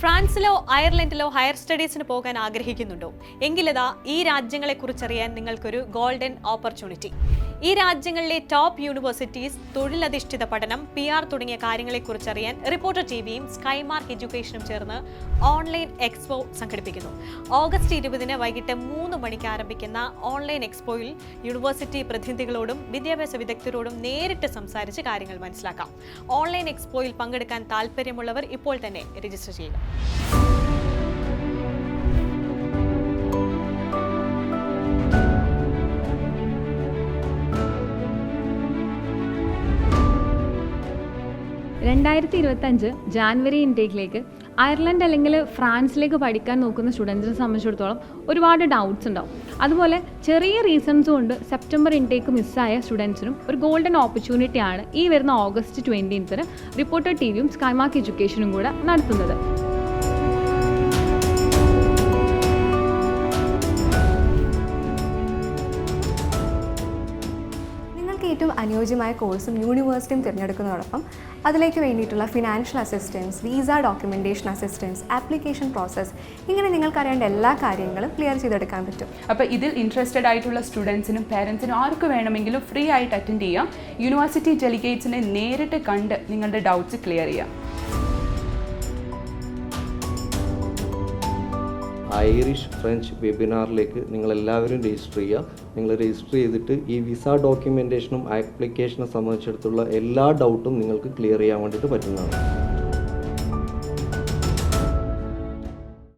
ഫ്രാൻസിലോ അയർലൻഡിലോ higher സ്റ്റഡീസിന് പോകാൻ ആഗ്രഹിക്കുന്നുണ്ടോ? എങ്കിലിതാ ഈ രാജ്യങ്ങളെക്കുറിച്ചറിയാൻ നിങ്ങൾക്കൊരു ഗോൾഡൻ ഓപ്പർച്യൂണിറ്റി. ഈ രാജ്യങ്ങളിലെ ടോപ്പ് യൂണിവേഴ്സിറ്റീസ്, തൊഴിലധിഷ്ഠിത പഠനം, PR തുടങ്ങിയ കാര്യങ്ങളെക്കുറിച്ചറിയാൻ റിപ്പോർട്ടർ TVയും സ്കൈമാർക്ക് എഡ്യൂക്കേഷനും ചേർന്ന് ഓൺലൈൻ എക്സ്പോ സംഘടിപ്പിക്കുന്നു. ഓഗസ്റ്റ് 20 വൈകിട്ട് 3 മണിക്ക് ആരംഭിക്കുന്ന ഓൺലൈൻ എക്സ്പോയിൽ യൂണിവേഴ്സിറ്റി പ്രതിനിധികളോടും വിദ്യാഭ്യാസ വിദഗ്ധരോടും നേരിട്ട് സംസാരിച്ച് കാര്യങ്ങൾ മനസ്സിലാക്കാം. ഓൺലൈൻ എക്സ്പോയിൽ പങ്കെടുക്കാൻ താല്പര്യമുള്ളവർ ഇപ്പോൾ തന്നെ രജിസ്റ്റർ ചെയ്യുക. ജാനുവരി ഇൻടേക്കിലേക്ക് അയർലൻഡ് അല്ലെങ്കിൽ ഫ്രാൻസിലേക്ക് പഠിക്കാൻ നോക്കുന്ന സ്റ്റുഡൻസിനെ സംബന്ധിച്ചിടത്തോളം ഒരുപാട് ഡൗട്ട്സ് ഉണ്ടാവും. അതുപോലെ ചെറിയ റീസൺസ് കൊണ്ട് സെപ്റ്റംബർ ഇൻടേക്ക് മിസ്സായ സ്റ്റുഡൻസിനും ഒരു ഗോൾഡൻ ഓപ്പർച്യൂണിറ്റിയാണ് ഈ വരുന്ന ഓഗസ്റ്റ് 20 റിപ്പോർട്ടർ TVയും സ്കൈമാർക്ക് എഡ്യൂക്കേഷനും കൂടെ നടത്തുന്നത്. ഏറ്റവും അനുയോജ്യമായ കോഴ്സും യൂണിവേഴ്സിറ്റിയും തിരഞ്ഞെടുക്കുന്നതോടൊപ്പം അതിലേക്ക് വേണ്ടിയിട്ടുള്ള financial assistance, visa documentation assistance, application process, ഇങ്ങനെ നിങ്ങൾക്ക് അറിയേണ്ട എല്ലാ കാര്യങ്ങളും ക്ലിയർ ചെയ്തെടുക്കാൻ പറ്റും. അപ്പോൾ ഇതിൽ ഇൻട്രസ്റ്റഡ് ആയിട്ടുള്ള സ്റ്റുഡൻസിനും പേരൻസിനും ആർക്ക് വേണമെങ്കിലും ഫ്രീ ആയിട്ട് അറ്റൻഡ് ചെയ്യാം. യൂണിവേഴ്സിറ്റി ഡെലിഗേറ്റ്സിനെ നേരിട്ട് കണ്ട് നിങ്ങളുടെ ഡൗട്ട്സ് ക്ലിയർ ചെയ്യാം. ഐറിഷ് ഫ്രഞ്ച് വെബിനാറിലേക്ക് നിങ്ങളെല്ലാവരും രജിസ്റ്റർ ചെയ്യുക. നിങ്ങൾ രജിസ്റ്റർ ചെയ്തിട്ട് ഈ വിസ ഡോക്യുമെൻറ്റേഷനും ആപ്ലിക്കേഷനും സംബന്ധിച്ചിടത്തുള്ള എല്ലാ ഡൗട്ടും നിങ്ങൾക്ക് ക്ലിയർ ചെയ്യാൻ വേണ്ടിയിട്ട് പറ്റുന്നതാണ്.